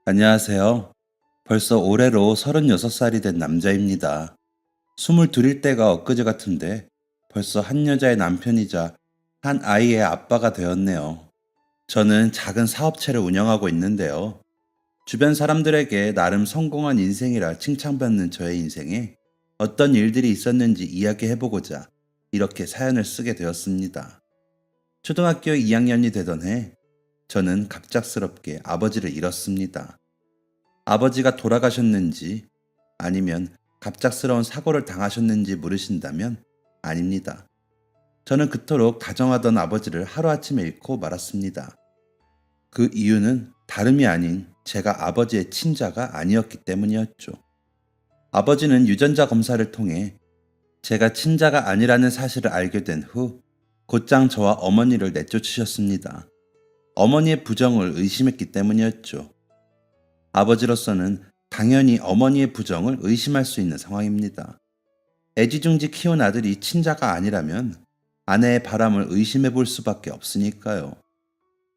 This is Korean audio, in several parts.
안녕하세요. 벌써 올해로 36살이 된 남자입니다. 22일 때가 엊그제 같은데 벌써 한 여자의 남편이자 한 아이의 아빠가 되었네요. 저는 작은 사업체를 운영하고 있는데요. 주변 사람들에게 나름 성공한 인생이라 칭찬받는 저의 인생에 어떤 일들이 있었는지 이야기해보고자 이렇게 사연을 쓰게 되었습니다. 초등학교 2학년이 되던 해, 저는 갑작스럽게 아버지를 잃었습니다. 아버지가 돌아가셨는지 아니면 갑작스러운 사고를 당하셨는지 물으신다면 아닙니다. 저는 그토록 다정하던 아버지를 하루아침에 잃고 말았습니다. 그 이유는 다름이 아닌 제가 아버지의 친자가 아니었기 때문이었죠. 아버지는 유전자 검사를 통해 제가 친자가 아니라는 사실을 알게 된 후 곧장 저와 어머니를 내쫓으셨습니다. 어머니의 부정을 의심했기 때문이었죠. 아버지로서는 당연히 어머니의 부정을 의심할 수 있는 상황입니다. 애지중지 키운 아들이 친자가 아니라면 아내의 바람을 의심해 볼 수밖에 없으니까요.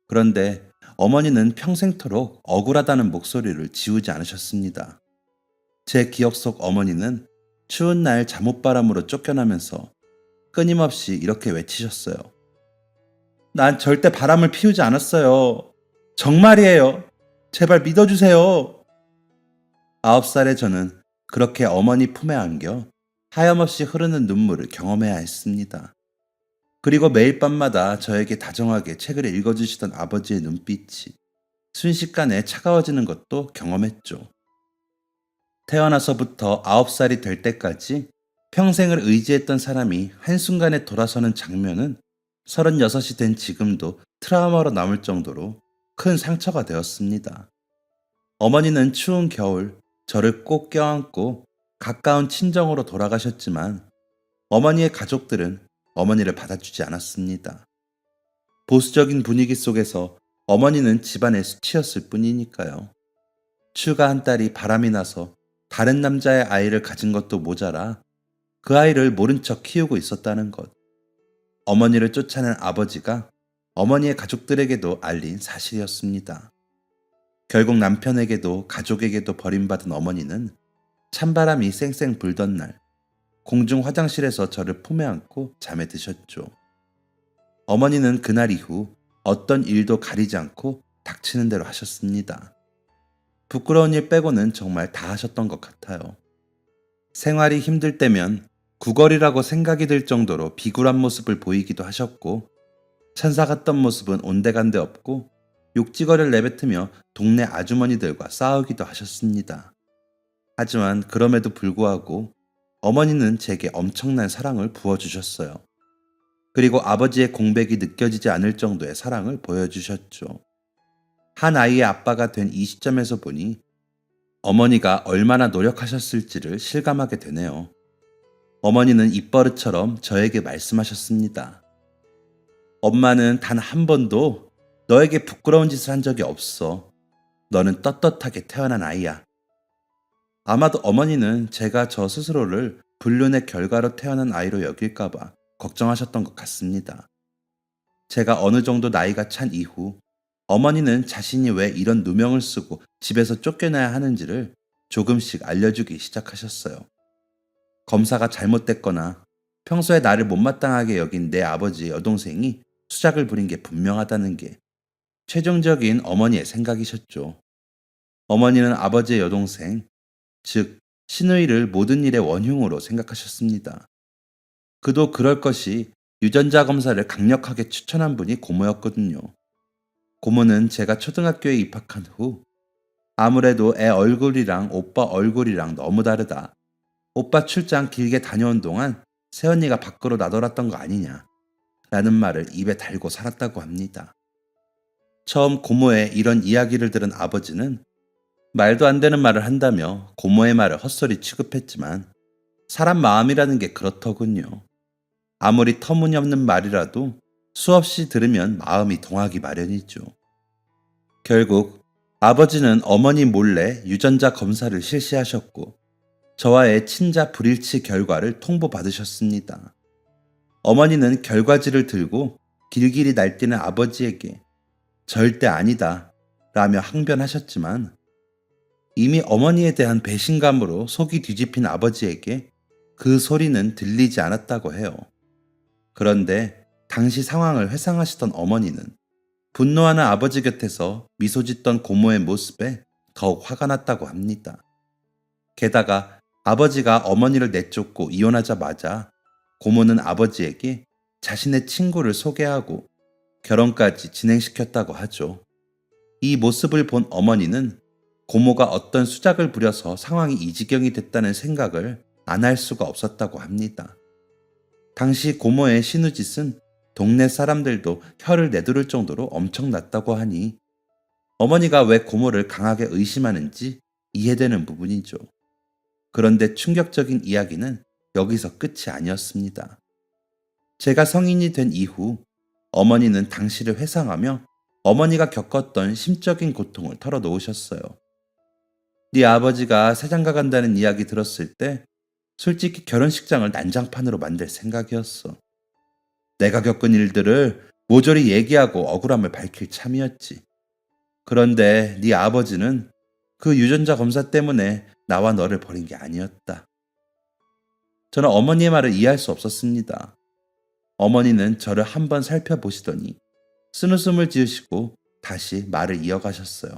그런데 어머니는 평생토록 억울하다는 목소리를 지우지 않으셨습니다. 제 기억 속 어머니는 추운 날 잠옷바람으로 쫓겨나면서 끊임없이 이렇게 외치셨어요. 난 절대 바람을 피우지 않았어요. 정말이에요. 제발 믿어주세요. 9살의 저는 그렇게 어머니 품에 안겨 하염없이 흐르는 눈물을 경험해야 했습니다. 그리고 매일 밤마다 저에게 다정하게 책을 읽어주시던 아버지의 눈빛이 순식간에 차가워지는 것도 경험했죠. 태어나서부터 9살이 될 때까지 평생을 의지했던 사람이 한순간에 돌아서는 장면은 36이 된 지금도 트라우마로 남을 정도로 큰 상처가 되었습니다. 어머니는 추운 겨울 저를 꼭 껴안고 가까운 친정으로 돌아가셨지만 어머니의 가족들은 어머니를 받아주지 않았습니다. 보수적인 분위기 속에서 어머니는 집안의 수치였을 뿐이니까요. 추가 한 딸이 바람이 나서 다른 남자의 아이를 가진 것도 모자라 그 아이를 모른 척 키우고 있었다는 것. 어머니를 쫓아낸 아버지가 어머니의 가족들에게도 알린 사실이었습니다. 결국 남편에게도 가족에게도 버림받은 어머니는 찬바람이 쌩쌩 불던 날 공중 화장실에서 저를 품에 안고 잠에 드셨죠. 어머니는 그날 이후 어떤 일도 가리지 않고 닥치는 대로 하셨습니다. 부끄러운 일 빼고는 정말 다 하셨던 것 같아요. 생활이 힘들 때면 구걸이라고 생각이 들 정도로 비굴한 모습을 보이기도 하셨고 천사 같던 모습은 온데간데 없고 욕지거리를 내뱉으며 동네 아주머니들과 싸우기도 하셨습니다. 하지만 그럼에도 불구하고 어머니는 제게 엄청난 사랑을 부어주셨어요. 그리고 아버지의 공백이 느껴지지 않을 정도의 사랑을 보여주셨죠. 한 아이의 아빠가 된 이 시점에서 보니 어머니가 얼마나 노력하셨을지를 실감하게 되네요. 어머니는 입버릇처럼 저에게 말씀하셨습니다. 엄마는 단 한 번도 너에게 부끄러운 짓을 한 적이 없어. 너는 떳떳하게 태어난 아이야. 아마도 어머니는 제가 저 스스로를 불륜의 결과로 태어난 아이로 여길까봐 걱정하셨던 것 같습니다. 제가 어느 정도 나이가 찬 이후 어머니는 자신이 왜 이런 누명을 쓰고 집에서 쫓겨나야 하는지를 조금씩 알려주기 시작하셨어요. 검사가 잘못됐거나 평소에 나를 못마땅하게 여긴 내 아버지 여동생이 수작을 부린 게 분명하다는 게 최종적인 어머니의 생각이셨죠. 어머니는 아버지의 여동생, 즉 시누이를 모든 일의 원흉으로 생각하셨습니다. 그도 그럴 것이 유전자 검사를 강력하게 추천한 분이 고모였거든요. 고모는 제가 초등학교에 입학한 후 아무래도 애 얼굴이랑 오빠 얼굴이랑 너무 다르다. 오빠 출장 길게 다녀온 동안 새언니가 밖으로 나돌았던 거 아니냐 라는 말을 입에 달고 살았다고 합니다. 처음 고모의 이런 이야기를 들은 아버지는 말도 안 되는 말을 한다며 고모의 말을 헛소리 취급했지만 사람 마음이라는 게 그렇더군요. 아무리 터무니없는 말이라도 수없이 들으면 마음이 동하기 마련이죠. 결국 아버지는 어머니 몰래 유전자 검사를 실시하셨고 저와의 친자 불일치 결과를 통보받으셨습니다. 어머니는 결과지를 들고 길길이 날뛰는 아버지에게 절대 아니다 라며 항변하셨지만 이미 어머니에 대한 배신감으로 속이 뒤집힌 아버지에게 그 소리는 들리지 않았다고 해요. 그런데 당시 상황을 회상하시던 어머니는 분노하는 아버지 곁에서 미소 짓던 고모의 모습에 더욱 화가 났다고 합니다. 게다가 아버지가 어머니를 내쫓고 이혼하자마자 고모는 아버지에게 자신의 친구를 소개하고 결혼까지 진행시켰다고 하죠. 이 모습을 본 어머니는 고모가 어떤 수작을 부려서 상황이 이 지경이 됐다는 생각을 안 할 수가 없었다고 합니다. 당시 고모의 신우짓은 동네 사람들도 혀를 내두를 정도로 엄청났다고 하니 어머니가 왜 고모를 강하게 의심하는지 이해되는 부분이죠. 그런데 충격적인 이야기는 여기서 끝이 아니었습니다. 제가 성인이 된 이후 어머니는 당시를 회상하며 어머니가 겪었던 심적인 고통을 털어놓으셨어요. 네 아버지가 세장가 간다는 이야기 들었을 때 솔직히 결혼식장을 난장판으로 만들 생각이었어. 내가 겪은 일들을 모조리 얘기하고 억울함을 밝힐 참이었지. 그런데 네 아버지는 그 유전자 검사 때문에 나와 너를 버린 게 아니었다. 저는 어머니의 말을 이해할 수 없었습니다. 어머니는 저를 한번 살펴보시더니 쓴웃음을 지으시고 다시 말을 이어가셨어요.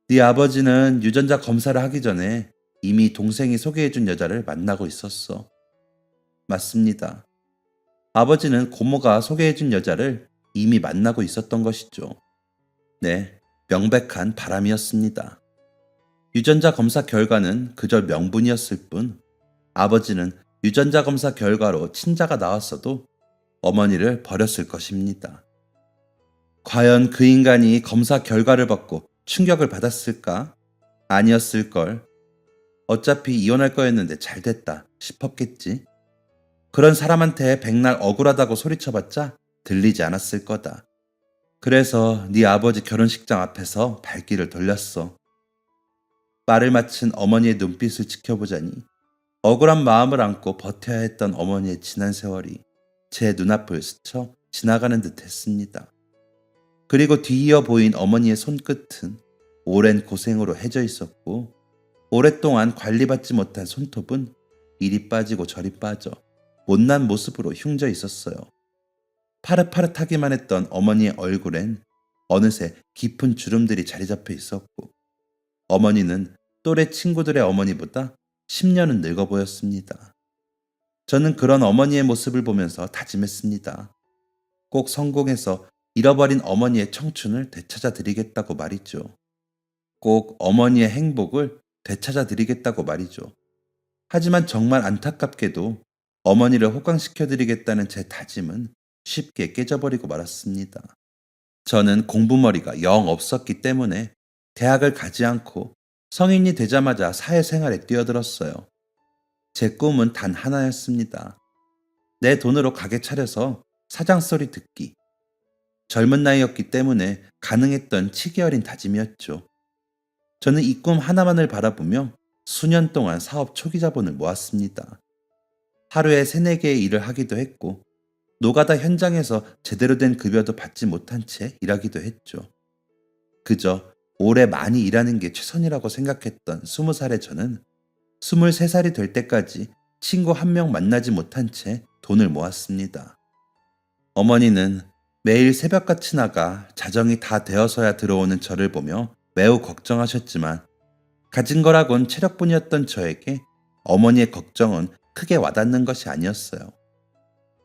네 아버지는 유전자 검사를 하기 전에 이미 동생이 소개해준 여자를 만나고 있었어. 맞습니다. 아버지는 고모가 소개해준 여자를 이미 만나고 있었던 것이죠. 네, 명백한 바람이었습니다. 유전자 검사 결과는 그저 명분이었을 뿐 아버지는 유전자 검사 결과로 친자가 나왔어도 어머니를 버렸을 것입니다. 과연 그 인간이 검사 결과를 받고 충격을 받았을까? 아니었을걸. 어차피 이혼할 거였는데 잘 됐다 싶었겠지. 그런 사람한테 백날 억울하다고 소리쳐봤자 들리지 않았을 거다. 그래서 네 아버지 결혼식장 앞에서 발길을 돌렸어. 말을 마친 어머니의 눈빛을 지켜보자니 억울한 마음을 안고 버텨야 했던 어머니의 지난 세월이 제 눈앞을 스쳐 지나가는 듯 했습니다. 그리고 뒤이어 보인 어머니의 손끝은 오랜 고생으로 해져 있었고 오랫동안 관리받지 못한 손톱은 이리 빠지고 저리 빠져 못난 모습으로 흉져 있었어요. 파릇파릇하기만 했던 어머니의 얼굴엔 어느새 깊은 주름들이 자리 잡혀 있었고 어머니는 또래 친구들의 어머니보다 10년은 늙어 보였습니다. 저는 그런 어머니의 모습을 보면서 다짐했습니다. 꼭 성공해서 잃어버린 어머니의 청춘을 되찾아 드리겠다고 말이죠. 꼭 어머니의 행복을 되찾아 드리겠다고 말이죠. 하지만 정말 안타깝게도 어머니를 호강시켜 드리겠다는 제 다짐은 쉽게 깨져버리고 말았습니다. 저는 공부머리가 영 없었기 때문에 대학을 가지 않고 성인이 되자마자 사회생활에 뛰어들었어요. 제 꿈은 단 하나였습니다. 내 돈으로 가게 차려서 사장 소리 듣기. 젊은 나이였기 때문에 가능했던 치기 어린 다짐이었죠. 저는 이 꿈 하나만을 바라보며 수년 동안 사업 초기 자본을 모았습니다. 하루에 3-4개의 일을 하기도 했고 노가다 현장에서 제대로 된 급여도 받지 못한 채 일하기도 했죠. 그저 오래 많이 일하는 게 최선이라고 생각했던 20살의 저는 23살이 될 때까지 친구 한 명 만나지 못한 채 돈을 모았습니다. 어머니는 매일 새벽같이 나가 자정이 다 되어서야 들어오는 저를 보며 매우 걱정하셨지만 가진 거라곤 체력뿐이었던 저에게 어머니의 걱정은 크게 와닿는 것이 아니었어요.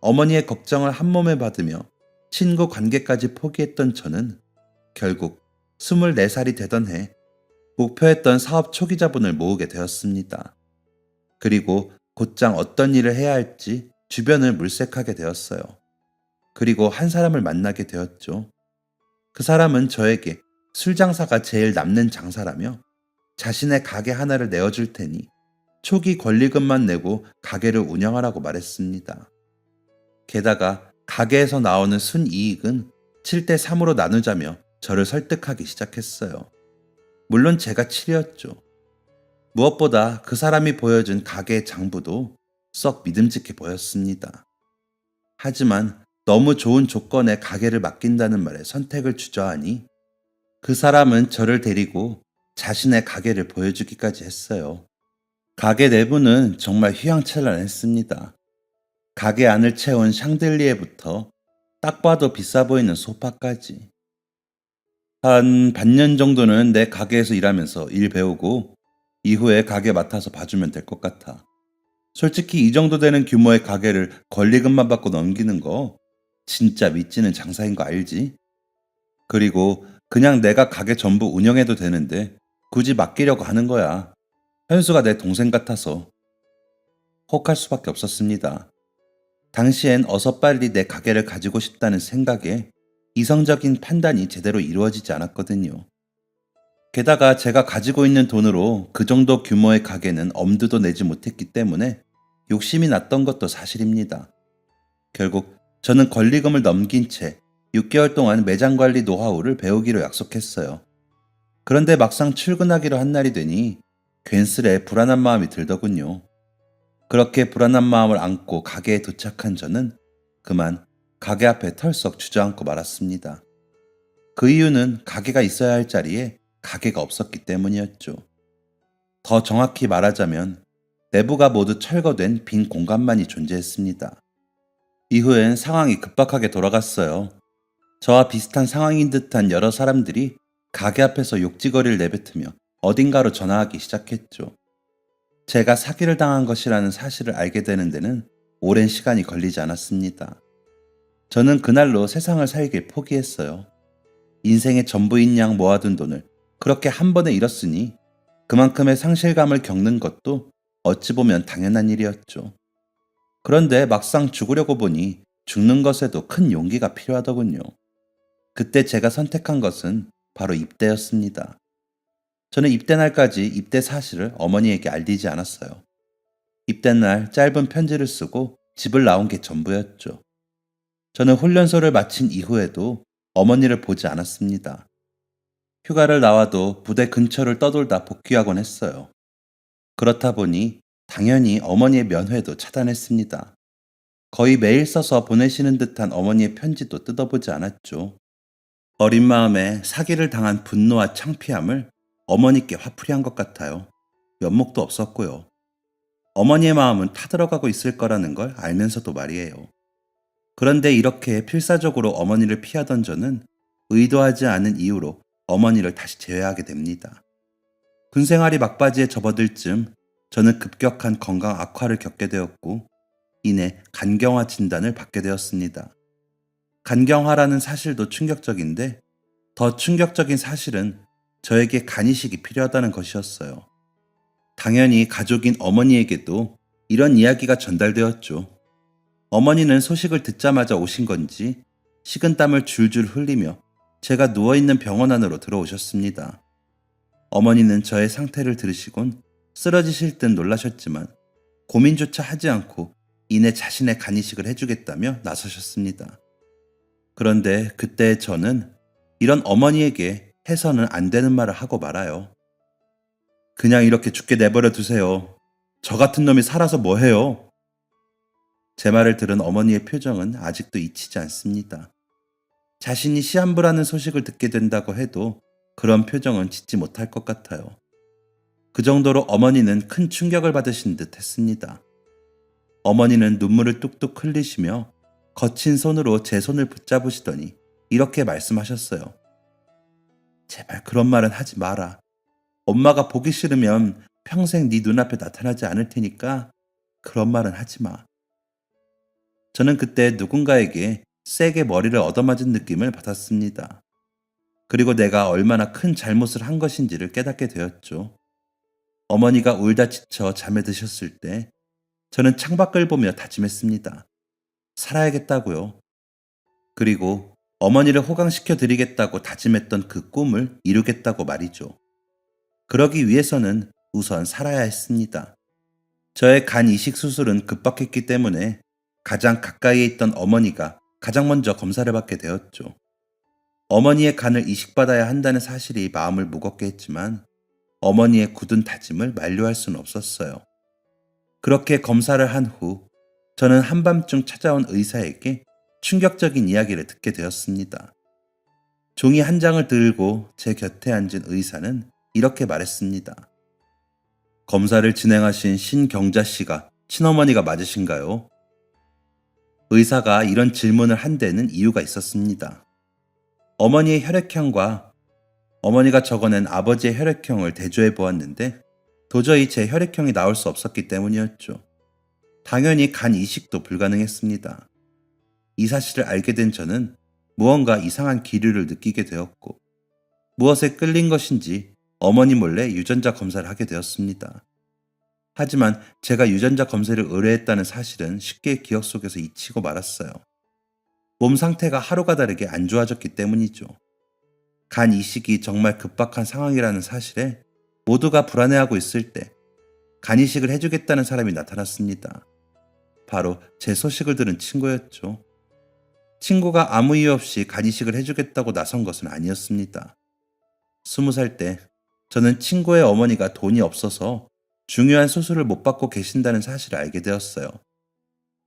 어머니의 걱정을 한 몸에 받으며 친구 관계까지 포기했던 저는 결국 24살이 되던 해 목표했던 사업 초기 자본을 모으게 되었습니다. 그리고 곧장 어떤 일을 해야 할지 주변을 물색하게 되었어요. 그리고 한 사람을 만나게 되었죠. 그 사람은 저에게 술 장사가 제일 남는 장사라며 자신의 가게 하나를 내어줄 테니 초기 권리금만 내고 가게를 운영하라고 말했습니다. 게다가 가게에서 나오는 순이익은 7대3으로 나누자며 저를 설득하기 시작했어요. 물론 제가 7이었죠. 무엇보다 그 사람이 보여준 가게의 장부도 썩 믿음직해 보였습니다. 하지만 너무 좋은 조건에 가게를 맡긴다는 말에 선택을 주저하니 그 사람은 저를 데리고 자신의 가게를 보여주기까지 했어요. 가게 내부는 정말 휘황찬란했습니다. 가게 안을 채운 샹들리에부터 딱 봐도 비싸 보이는 소파까지. 한 반년 정도는 내 가게에서 일하면서 일 배우고 이후에 가게 맡아서 봐주면 될 것 같아. 솔직히 이 정도 되는 규모의 가게를 권리금만 받고 넘기는 거 진짜 믿지는 장사인 거 알지? 그리고 그냥 내가 가게 전부 운영해도 되는데 굳이 맡기려고 하는 거야. 현수가 내 동생 같아서 혹할 수밖에 없었습니다. 당시엔 어서 빨리 내 가게를 가지고 싶다는 생각에 이성적인 판단이 제대로 이루어지지 않았거든요. 게다가 제가 가지고 있는 돈으로 그 정도 규모의 가게는 엄두도 내지 못했기 때문에 욕심이 났던 것도 사실입니다. 결국 저는 권리금을 넘긴 채 6개월 동안 매장 관리 노하우를 배우기로 약속했어요. 그런데 막상 출근하기로 한 날이 되니 괜스레 불안한 마음이 들더군요. 그렇게 불안한 마음을 안고 가게에 도착한 저는 그만 가게 앞에 털썩 주저앉고 말았습니다. 그 이유는 가게가 있어야 할 자리에 가게가 없었기 때문이었죠. 더 정확히 말하자면 내부가 모두 철거된 빈 공간만이 존재했습니다. 이후엔 상황이 급박하게 돌아갔어요. 저와 비슷한 상황인 듯한 여러 사람들이 가게 앞에서 욕지거리를 내뱉으며 어딘가로 전화하기 시작했죠. 제가 사기를 당한 것이라는 사실을 알게 되는 데는 오랜 시간이 걸리지 않았습니다. 저는 그날로 세상을 살길 포기했어요. 인생의 전부인 양 모아둔 돈을 그렇게 한 번에 잃었으니 그만큼의 상실감을 겪는 것도 어찌 보면 당연한 일이었죠. 그런데 막상 죽으려고 보니 죽는 것에도 큰 용기가 필요하더군요. 그때 제가 선택한 것은 바로 입대였습니다. 저는 입대 날까지 입대 사실을 어머니에게 알리지 않았어요. 입대 날 짧은 편지를 쓰고 집을 나온 게 전부였죠. 저는 훈련소를 마친 이후에도 어머니를 보지 않았습니다. 휴가를 나와도 부대 근처를 떠돌다 복귀하곤 했어요. 그렇다 보니 당연히 어머니의 면회도 차단했습니다. 거의 매일 써서 보내시는 듯한 어머니의 편지도 뜯어보지 않았죠. 어린 마음에 사기를 당한 분노와 창피함을 어머니께 화풀이한 것 같아요. 면목도 없었고요. 어머니의 마음은 타들어가고 있을 거라는 걸 알면서도 말이에요. 그런데 이렇게 필사적으로 어머니를 피하던 저는 의도하지 않은 이유로 어머니를 다시 제외하게 됩니다. 군생활이 막바지에 접어들 즈음 저는 급격한 건강 악화를 겪게 되었고 이내 간경화 진단을 받게 되었습니다. 간경화라는 사실도 충격적인데 더 충격적인 사실은 저에게 간이식이 필요하다는 것이었어요. 당연히 가족인 어머니에게도 이런 이야기가 전달되었죠. 어머니는 소식을 듣자마자 오신 건지 식은땀을 줄줄 흘리며 제가 누워있는 병원 안으로 들어오셨습니다. 어머니는 저의 상태를 들으시곤 쓰러지실 듯 놀라셨지만 고민조차 하지 않고 이내 자신의 간이식을 해주겠다며 나서셨습니다. 그런데 그때 저는 이런 어머니에게 해서는 안 되는 말을 하고 말아요. 그냥 이렇게 죽게 내버려 두세요. 저 같은 놈이 살아서 뭐해요? 제 말을 들은 어머니의 표정은 아직도 잊히지 않습니다. 자신이 시한부라는 소식을 듣게 된다고 해도 그런 표정은 짓지 못할 것 같아요. 그 정도로 어머니는 큰 충격을 받으신 듯 했습니다. 어머니는 눈물을 뚝뚝 흘리시며 거친 손으로 제 손을 붙잡으시더니 이렇게 말씀하셨어요. 제발 그런 말은 하지 마라. 엄마가 보기 싫으면 평생 네 눈앞에 나타나지 않을 테니까 그런 말은 하지 마. 저는 그때 누군가에게 세게 머리를 얻어맞은 느낌을 받았습니다. 그리고 내가 얼마나 큰 잘못을 한 것인지를 깨닫게 되었죠. 어머니가 울다 지쳐 잠에 드셨을 때 저는 창밖을 보며 다짐했습니다. 살아야겠다고요. 그리고 어머니를 호강시켜 드리겠다고 다짐했던 그 꿈을 이루겠다고 말이죠. 그러기 위해서는 우선 살아야 했습니다. 저의 간 이식 수술은 급박했기 때문에 가장 가까이에 있던 어머니가 가장 먼저 검사를 받게 되었죠. 어머니의 간을 이식받아야 한다는 사실이 마음을 무겁게 했지만 어머니의 굳은 다짐을 만류할 수는 없었어요. 그렇게 검사를 한 후 저는 한밤중 찾아온 의사에게 충격적인 이야기를 듣게 되었습니다. 종이 한 장을 들고 제 곁에 앉은 의사는 이렇게 말했습니다. 검사를 진행하신 신경자 씨가 친어머니가 맞으신가요? 의사가 이런 질문을 한 데는 이유가 있었습니다. 어머니의 혈액형과 어머니가 적어낸 아버지의 혈액형을 대조해 보았는데 도저히 제 혈액형이 나올 수 없었기 때문이었죠. 당연히 간 이식도 불가능했습니다. 이 사실을 알게 된 저는 무언가 이상한 기류를 느끼게 되었고 무엇에 끌린 것인지 어머니 몰래 유전자 검사를 하게 되었습니다. 하지만 제가 유전자 검사를 의뢰했다는 사실은 쉽게 기억 속에서 잊히고 말았어요. 몸 상태가 하루가 다르게 안 좋아졌기 때문이죠. 간 이식이 정말 급박한 상황이라는 사실에 모두가 불안해하고 있을 때 간 이식을 해주겠다는 사람이 나타났습니다. 바로 제 소식을 들은 친구였죠. 친구가 아무 이유 없이 간 이식을 해주겠다고 나선 것은 아니었습니다. 20살 때 저는 친구의 어머니가 돈이 없어서 중요한 수술을 못 받고 계신다는 사실을 알게 되었어요.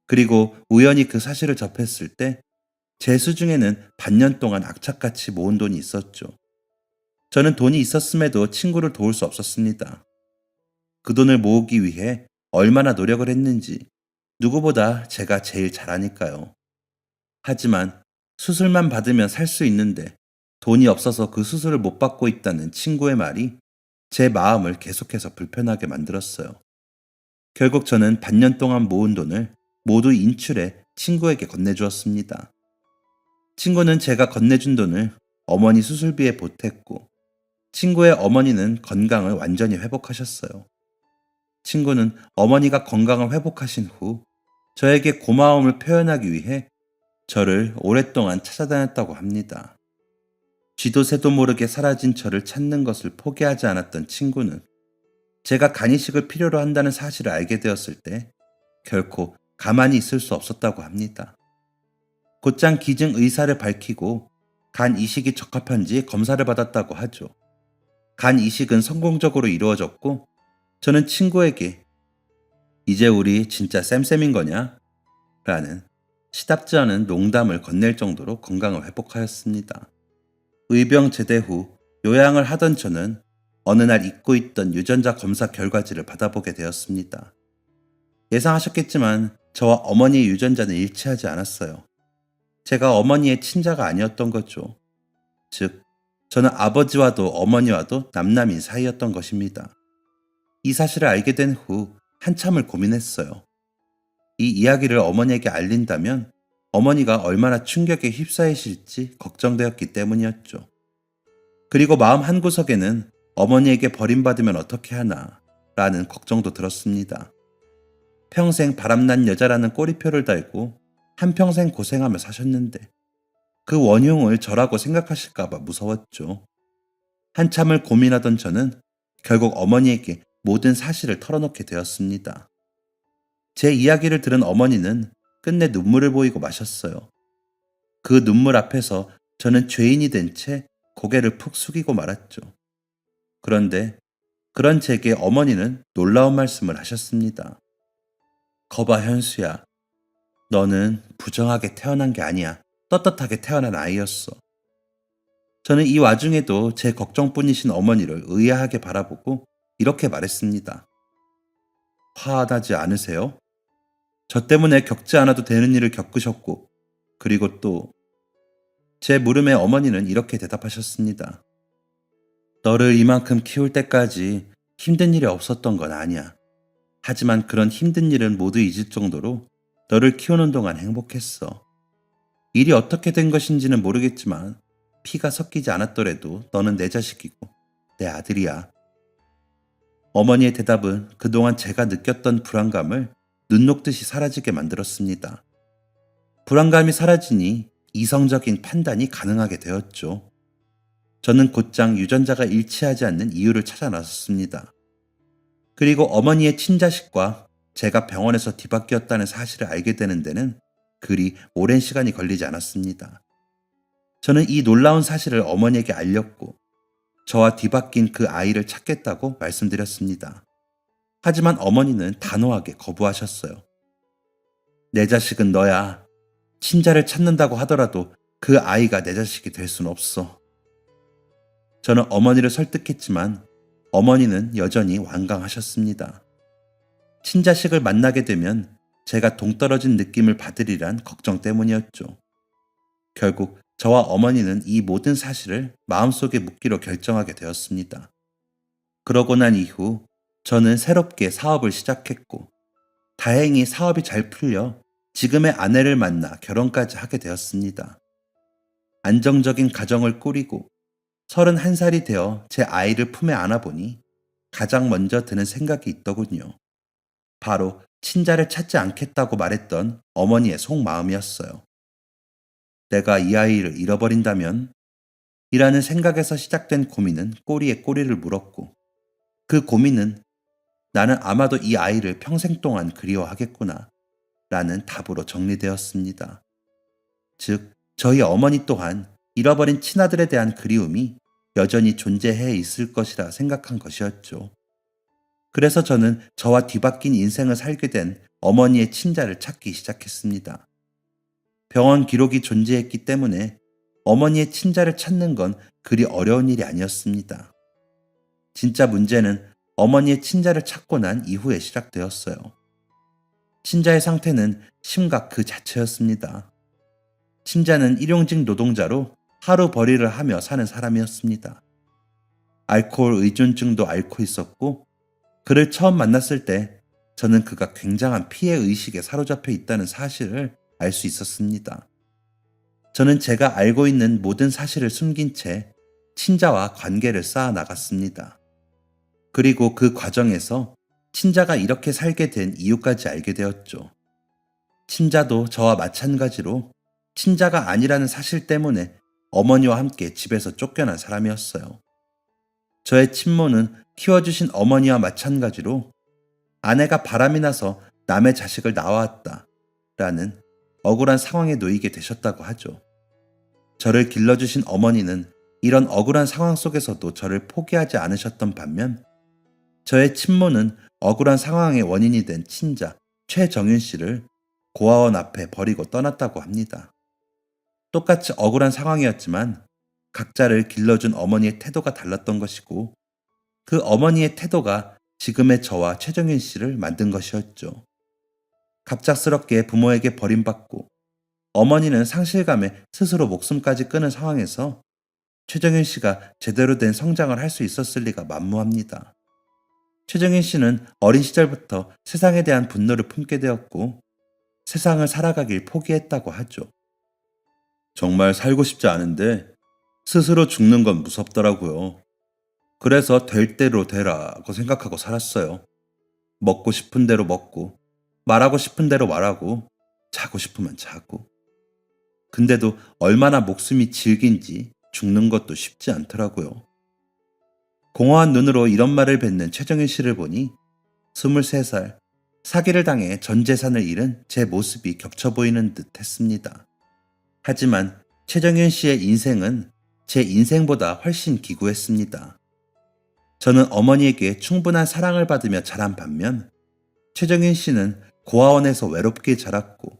그리고 우연히 그 사실을 접했을 때 제 수중에는 반년 동안 악착같이 모은 돈이 있었죠. 저는 돈이 있었음에도 친구를 도울 수 없었습니다. 그 돈을 모으기 위해 얼마나 노력을 했는지 누구보다 제가 제일 잘 아니까요. 하지만 수술만 받으면 살 수 있는데 돈이 없어서 그 수술을 못 받고 있다는 친구의 말이 제 마음을 계속해서 불편하게 만들었어요. 결국 저는 반년 동안 모은 돈을 모두 인출해 친구에게 건네주었습니다. 친구는 제가 건네준 돈을 어머니 수술비에 보탰고 친구의 어머니는 건강을 완전히 회복하셨어요. 친구는 어머니가 건강을 회복하신 후 저에게 고마움을 표현하기 위해 저를 오랫동안 찾아다녔다고 합니다. 쥐도 새도 모르게 사라진 저를 찾는 것을 포기하지 않았던 친구는 제가 간 이식을 필요로 한다는 사실을 알게 되었을 때 결코 가만히 있을 수 없었다고 합니다. 곧장 기증 의사를 밝히고 간 이식이 적합한지 검사를 받았다고 하죠. 간 이식은 성공적으로 이루어졌고 저는 친구에게 이제 우리 진짜 쌤쌤인 거냐? 라는 시답지 않은 농담을 건넬 정도로 건강을 회복하였습니다. 의병 제대 후 요양을 하던 저는 어느 날 잊고 있던 유전자 검사 결과지를 받아보게 되었습니다. 예상하셨겠지만 저와 어머니의 유전자는 일치하지 않았어요. 제가 어머니의 친자가 아니었던 거죠. 즉, 저는 아버지와도 어머니와도 남남인 사이였던 것입니다. 이 사실을 알게 된 후 한참을 고민했어요. 이 이야기를 어머니에게 알린다면 어머니가 얼마나 충격에 휩싸이실지 걱정되었기 때문이었죠. 그리고 마음 한구석에는 어머니에게 버림받으면 어떻게 하나 라는 걱정도 들었습니다. 평생 바람난 여자라는 꼬리표를 달고 한평생 고생하며 사셨는데 그 원흉을 저라고 생각하실까봐 무서웠죠. 한참을 고민하던 저는 결국 어머니에게 모든 사실을 털어놓게 되었습니다. 제 이야기를 들은 어머니는 끝내 눈물을 보이고 마셨어요. 그 눈물 앞에서 저는 죄인이 된 채 고개를 푹 숙이고 말았죠. 그런데 그런 제게 어머니는 놀라운 말씀을 하셨습니다. 거봐 현수야. 너는 부정하게 태어난 게 아니야. 떳떳하게 태어난 아이였어. 저는 이 와중에도 제 걱정뿐이신 어머니를 의아하게 바라보고 이렇게 말했습니다. 화나지 않으세요? 저 때문에 겪지 않아도 되는 일을 겪으셨고 그리고 또 제 물음에 어머니는 이렇게 대답하셨습니다. 너를 이만큼 키울 때까지 힘든 일이 없었던 건 아니야. 하지만 그런 힘든 일은 모두 잊을 정도로 너를 키우는 동안 행복했어. 일이 어떻게 된 것인지는 모르겠지만 피가 섞이지 않았더라도 너는 내 자식이고 내 아들이야. 어머니의 대답은 그동안 제가 느꼈던 불안감을 눈 녹듯이 사라지게 만들었습니다. 불안감이 사라지니 이성적인 판단이 가능하게 되었죠. 저는 곧장 유전자가 일치하지 않는 이유를 찾아 나섰습니다. 그리고 어머니의 친자식과 제가 병원에서 뒤바뀌었다는 사실을 알게 되는 데는 그리 오랜 시간이 걸리지 않았습니다. 저는 이 놀라운 사실을 어머니에게 알렸고 저와 뒤바뀐 그 아이를 찾겠다고 말씀드렸습니다. 하지만 어머니는 단호하게 거부하셨어요. 내 자식은 너야. 친자를 찾는다고 하더라도 그 아이가 내 자식이 될 순 없어. 저는 어머니를 설득했지만 어머니는 여전히 완강하셨습니다. 친자식을 만나게 되면 제가 동떨어진 느낌을 받으리란 걱정 때문이었죠. 결국 저와 어머니는 이 모든 사실을 마음속에 묻기로 결정하게 되었습니다. 그러고 난 이후 저는 새롭게 사업을 시작했고, 다행히 사업이 잘 풀려 지금의 아내를 만나 결혼까지 하게 되었습니다. 안정적인 가정을 꾸리고 31살이 되어 제 아이를 품에 안아보니 가장 먼저 드는 생각이 있더군요. 바로 친자를 찾지 않겠다고 말했던 어머니의 속마음이었어요. 내가 이 아이를 잃어버린다면? 이라는 생각에서 시작된 고민은 꼬리에 꼬리를 물었고, 그 고민은 나는 아마도 이 아이를 평생 동안 그리워하겠구나 라는 답으로 정리되었습니다. 즉, 저희 어머니 또한 잃어버린 친아들에 대한 그리움이 여전히 존재해 있을 것이라 생각한 것이었죠. 그래서 저는 저와 뒤바뀐 인생을 살게 된 어머니의 친자를 찾기 시작했습니다. 병원 기록이 존재했기 때문에 어머니의 친자를 찾는 건 그리 어려운 일이 아니었습니다. 진짜 문제는 어머니의 친자를 찾고 난 이후에 시작되었어요. 친자의 상태는 심각 그 자체였습니다. 친자는 일용직 노동자로 하루벌이를 하며 사는 사람이었습니다. 알코올 의존증도 앓고 있었고, 그를 처음 만났을 때 저는 그가 굉장한 피해 의식에 사로잡혀 있다는 사실을 알 수 있었습니다. 저는 제가 알고 있는 모든 사실을 숨긴 채 친자와 관계를 쌓아 나갔습니다. 그리고 그 과정에서 친자가 이렇게 살게 된 이유까지 알게 되었죠. 친자도 저와 마찬가지로 친자가 아니라는 사실 때문에 어머니와 함께 집에서 쫓겨난 사람이었어요. 저의 친모는 키워주신 어머니와 마찬가지로 아내가 바람이 나서 남의 자식을 낳아왔다 라는 억울한 상황에 놓이게 되셨다고 하죠. 저를 길러주신 어머니는 이런 억울한 상황 속에서도 저를 포기하지 않으셨던 반면, 저의 친모는 억울한 상황의 원인이 된 친자 최정윤 씨를 고아원 앞에 버리고 떠났다고 합니다. 똑같이 억울한 상황이었지만 각자를 길러준 어머니의 태도가 달랐던 것이고, 그 어머니의 태도가 지금의 저와 최정윤 씨를 만든 것이었죠. 갑작스럽게 부모에게 버림받고 어머니는 상실감에 스스로 목숨까지 끊은 상황에서 최정윤 씨가 제대로 된 성장을 할 수 있었을 리가 만무합니다. 최정윤 씨는 어린 시절부터 세상에 대한 분노를 품게 되었고, 세상을 살아가길 포기했다고 하죠. 정말 살고 싶지 않은데 스스로 죽는 건 무섭더라고요. 그래서 될 대로 되라고 생각하고 살았어요. 먹고 싶은 대로 먹고, 말하고 싶은 대로 말하고, 자고 싶으면 자고. 근데도 얼마나 목숨이 질긴지 죽는 것도 쉽지 않더라고요. 공허한 눈으로 이런 말을 뱉는 최정윤 씨를 보니 23살, 사기를 당해 전 재산을 잃은 제 모습이 겹쳐 보이는 듯 했습니다. 하지만 최정윤 씨의 인생은 제 인생보다 훨씬 기구했습니다. 저는 어머니에게 충분한 사랑을 받으며 자란 반면, 최정윤 씨는 고아원에서 외롭게 자랐고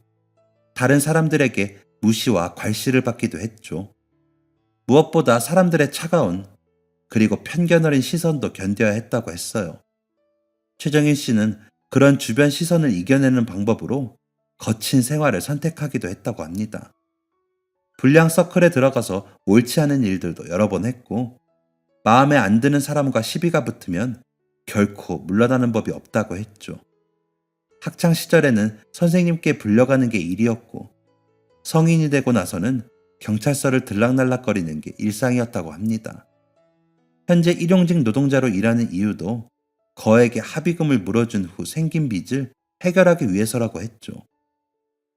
다른 사람들에게 무시와 괄시를 받기도 했죠. 무엇보다 사람들의 차가운 그리고 편견 어린 시선도 견뎌야 했다고 했어요. 최정윤 씨는 그런 주변 시선을 이겨내는 방법으로 거친 생활을 선택하기도 했다고 합니다. 불량 서클에 들어가서 옳지 않은 일들도 여러 번 했고, 마음에 안 드는 사람과 시비가 붙으면 결코 물러나는 법이 없다고 했죠. 학창 시절에는 선생님께 불려가는 게 일이었고, 성인이 되고 나서는 경찰서를 들락날락거리는 게 일상이었다고 합니다. 현재 일용직 노동자로 일하는 이유도 거액의 합의금을 물어준 후 생긴 빚을 해결하기 위해서라고 했죠.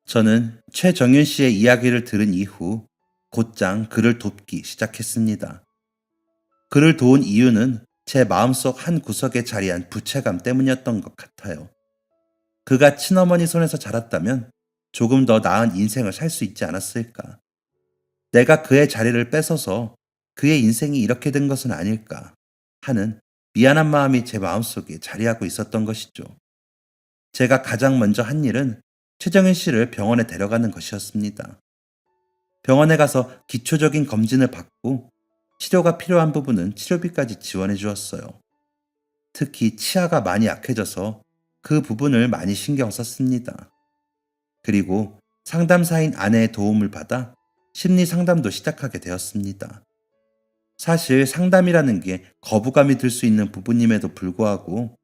저는 최정윤 씨의 이야기를 들은 이후 곧장 그를 돕기 시작했습니다. 그를 도운 이유는 제 마음속 한 구석에 자리한 부채감 때문이었던 것 같아요. 그가 친어머니 손에서 자랐다면 조금 더 나은 인생을 살 수 있지 않았을까. 내가 그의 자리를 뺏어서 그의 인생이 이렇게 된 것은 아닐까 하는 미안한 마음이 제 마음속에 자리하고 있었던 것이죠. 제가 가장 먼저 한 일은 최정윤 씨를 병원에 데려가는 것이었습니다. 병원에 가서 기초적인 검진을 받고 치료가 필요한 부분은 치료비까지 지원해 주었어요. 특히 치아가 많이 약해져서 그 부분을 많이 신경 썼습니다. 그리고 상담사인 아내의 도움을 받아 심리 상담도 시작하게 되었습니다. 사실 상담이라는 게 거부감이 들 수 있는 부분임에도 불구하고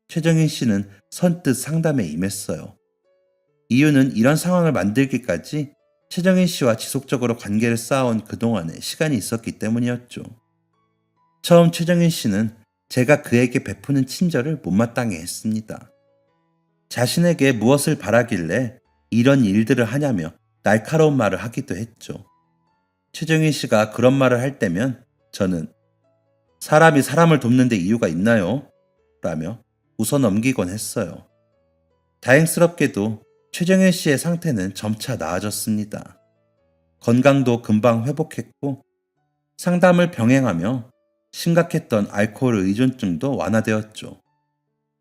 최정인 씨는 선뜻 상담에 임했어요. 이유는 이런 상황을 만들기까지 최정인 씨와 지속적으로 관계를 쌓아온 그동안의 시간이 있었기 때문이었죠. 처음 최정인 씨는 제가 그에게 베푸는 친절을 못마땅해 했습니다. 자신에게 무엇을 바라길래 이런 일들을 하냐며 날카로운 말을 하기도 했죠. 최정인 씨가 그런 말을 할 때면 저는 사람이 사람을 돕는 데 이유가 있나요? 라며 웃어 넘기곤 했어요. 다행스럽게도 최정일 씨의 상태는 점차 나아졌습니다. 건강도 금방 회복했고 상담을 병행하며 심각했던 알코올 의존증도 완화되었죠.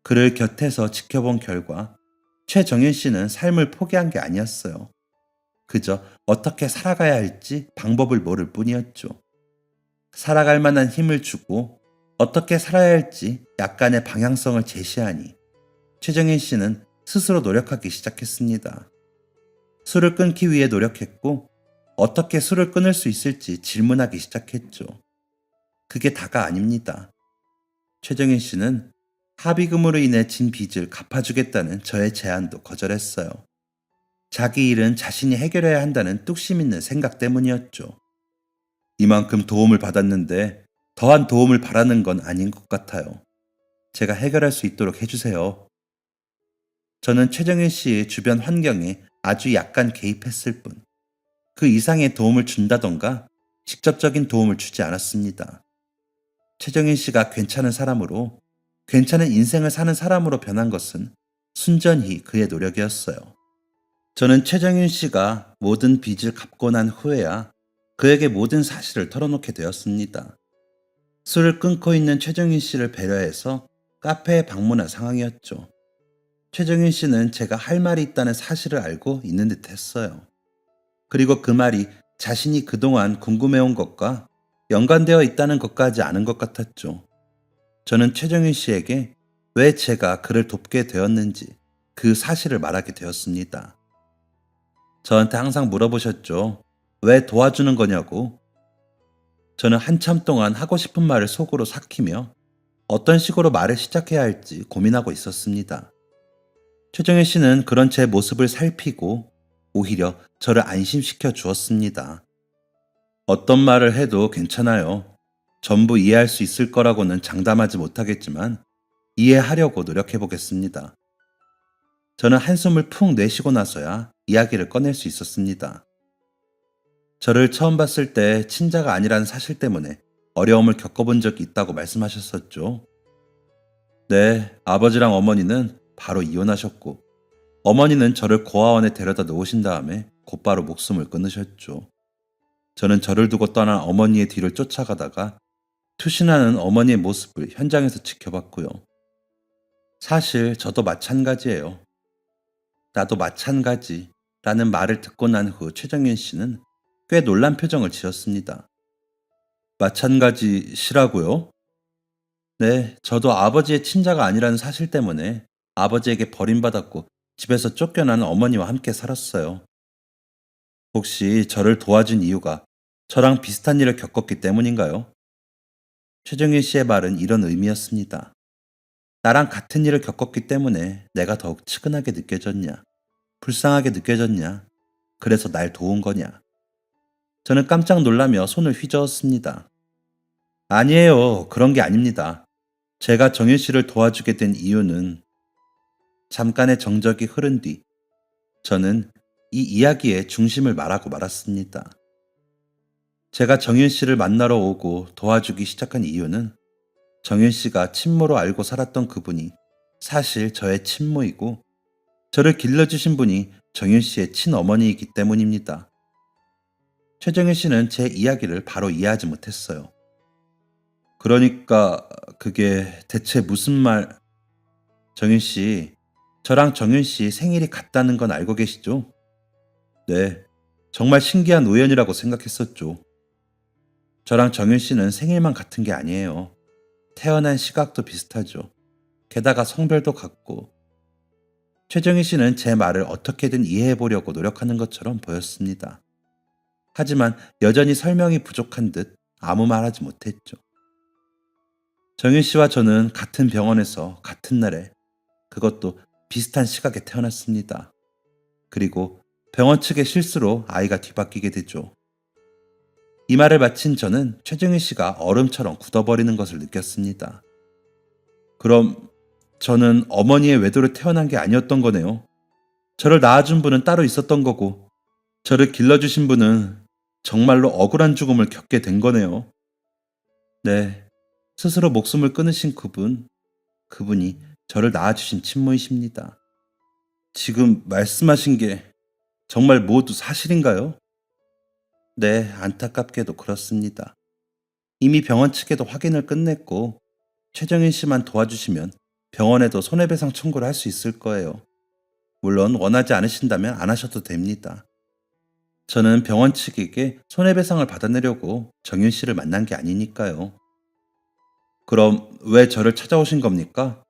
그를 곁에서 지켜본 결과 최정일 씨는 삶을 포기한 게 아니었어요. 그저 어떻게 살아가야 할지 방법을 모를 뿐이었죠. 살아갈 만한 힘을 주고 어떻게 살아야 할지 약간의 방향성을 제시하니 최정일 씨는 스스로 노력하기 시작했습니다. 술을 끊기 위해 노력했고 어떻게 술을 끊을 수 있을지 질문하기 시작했죠. 그게 다가 아닙니다. 최정일 씨는 합의금으로 인해 진 빚을 갚아주겠다는 저의 제안도 거절했어요. 자기 일은 자신이 해결해야 한다는 뚝심 있는 생각 때문이었죠. 이만큼 도움을 받았는데 더한 도움을 바라는 건 아닌 것 같아요. 제가 해결할 수 있도록 해주세요. 저는 최정일 씨의 주변 환경에 아주 약간 개입했을 뿐, 그 이상의 도움을 준다던가 직접적인 도움을 주지 않았습니다. 최정일 씨가 괜찮은 사람으로, 괜찮은 인생을 사는 사람으로 변한 것은 순전히 그의 노력이었어요. 저는 최정일 씨가 모든 빚을 갚고 난 후에야 그에게 모든 사실을 털어놓게 되었습니다. 술을 끊고 있는 최정일 씨를 배려해서 카페에 방문한 상황이었죠. 최정일 씨는 제가 할 말이 있다는 사실을 알고 있는 듯 했어요. 그리고 그 말이 자신이 그동안 궁금해온 것과 연관되어 있다는 것까지 아는 것 같았죠. 저는 최정일 씨에게 왜 제가 그를 돕게 되었는지 그 사실을 말하게 되었습니다. 저한테 항상 물어보셨죠. 왜 도와주는 거냐고. 저는 한참 동안 하고 싶은 말을 속으로 삭히며 어떤 식으로 말을 시작해야 할지 고민하고 있었습니다. 최정일 씨는 그런 제 모습을 살피고 오히려 저를 안심시켜 주었습니다. 어떤 말을 해도 괜찮아요. 전부 이해할 수 있을 거라고는 장담하지 못하겠지만 이해하려고 노력해 보겠습니다. 저는 한숨을 푹 내쉬고 나서야 이야기를 꺼낼 수 있었습니다. 저를 처음 봤을 때 친자가 아니라는 사실 때문에 어려움을 겪어본 적이 있다고 말씀하셨었죠. 네, 아버지랑 어머니는 바로 이혼하셨고 어머니는 저를 고아원에 데려다 놓으신 다음에 곧바로 목숨을 끊으셨죠. 저는 저를 두고 떠난 어머니의 뒤를 쫓아가다가 투신하는 어머니의 모습을 현장에서 지켜봤고요. 사실 저도 마찬가지예요. 나도 마찬가지 라는 말을 듣고 난 후 최정윤 씨는 꽤 놀란 표정을 지었습니다. 마찬가지시라고요? 네, 저도 아버지의 친자가 아니라는 사실 때문에 아버지에게 버림받았고 집에서 쫓겨나는 어머니와 함께 살았어요. 혹시 저를 도와준 이유가 저랑 비슷한 일을 겪었기 때문인가요? 최정일 씨의 말은 이런 의미였습니다. 나랑 같은 일을 겪었기 때문에 내가 더욱 측은하게 느껴졌냐? 불쌍하게 느껴졌냐? 그래서 날 도운 거냐? 저는 깜짝 놀라며 손을 휘저었습니다. 아니에요. 그런 게 아닙니다. 제가 정일 씨를 도와주게 된 이유는 잠깐의 정적이 흐른 뒤 저는 이 이야기의 중심을 말하고 말았습니다. 제가 정윤 씨를 만나러 오고 도와주기 시작한 이유는 정윤 씨가 친모로 알고 살았던 그분이 사실 저의 친모이고 저를 길러주신 분이 정윤 씨의 친어머니이기 때문입니다. 최정윤 씨는 제 이야기를 바로 이해하지 못했어요. 그러니까 그게 대체 무슨 말... 정윤 씨, 저랑 정윤 씨 생일이 같다는 건 알고 계시죠? 네, 정말 신기한 우연이라고 생각했었죠. 저랑 정윤 씨는 생일만 같은 게 아니에요. 태어난 시각도 비슷하죠. 게다가 성별도 같고. 최정희 씨는 제 말을 어떻게든 이해해 보려고 노력하는 것처럼 보였습니다. 하지만 여전히 설명이 부족한 듯 아무 말 하지 못했죠. 정윤 씨와 저는 같은 병원에서 같은 날에, 그것도 비슷한 시각에 태어났습니다. 그리고 병원 측의 실수로 아이가 뒤바뀌게 되죠. 이 말을 마친 저는 최정희 씨가 얼음처럼 굳어버리는 것을 느꼈습니다. 그럼 저는 어머니의 외도로 태어난 게 아니었던 거네요. 저를 낳아준 분은 따로 있었던 거고, 저를 길러주신 분은 정말로 억울한 죽음을 겪게 된 거네요. 네, 스스로 목숨을 끊으신 그분이 저를 낳아주신 친모이십니다. 지금 말씀하신 게 정말 모두 사실인가요? 네, 안타깝게도 그렇습니다. 이미 병원 측에도 확인을 끝냈고, 최정인 씨만 도와주시면 병원에도 손해배상 청구를 할 수 있을 거예요. 물론 원하지 않으신다면 안 하셔도 됩니다. 저는 병원 측에게 손해배상을 받아내려고 정윤 씨를 만난 게 아니니까요. 그럼 왜 저를 찾아오신 겁니까?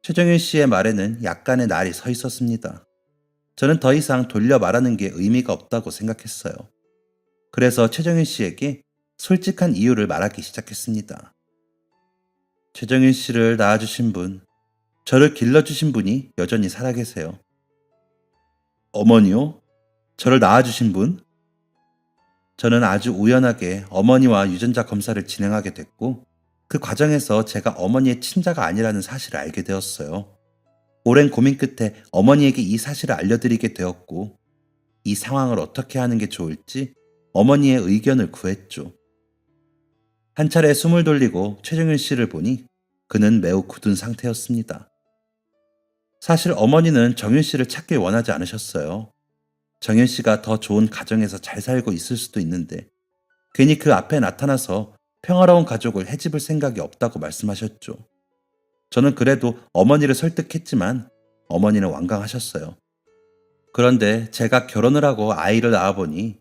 최정윤 씨의 말에는 약간의 날이 서 있었습니다. 저는 더 이상 돌려 말하는 게 의미가 없다고 생각했어요. 그래서 최정윤 씨에게 솔직한 이유를 말하기 시작했습니다. 최정윤 씨를 낳아주신 분, 저를 길러주신 분이 여전히 살아계세요. 어머니요? 저를 낳아주신 분? 저는 아주 우연하게 어머니와 유전자 검사를 진행하게 됐고, 그 과정에서 제가 어머니의 친자가 아니라는 사실을 알게 되었어요. 오랜 고민 끝에 어머니에게 이 사실을 알려드리게 되었고, 이 상황을 어떻게 하는 게 좋을지 어머니의 의견을 구했죠. 한 차례 숨을 돌리고 최정윤 씨를 보니 그는 매우 굳은 상태였습니다. 사실 어머니는 정윤 씨를 찾길 원하지 않으셨어요. 정윤 씨가 더 좋은 가정에서 잘 살고 있을 수도 있는데 괜히 그 앞에 나타나서 평화로운 가족을 해집을 생각이 없다고 말씀하셨죠. 저는 그래도 어머니를 설득했지만 어머니는 완강하셨어요. 그런데 제가 결혼을 하고 아이를 낳아보니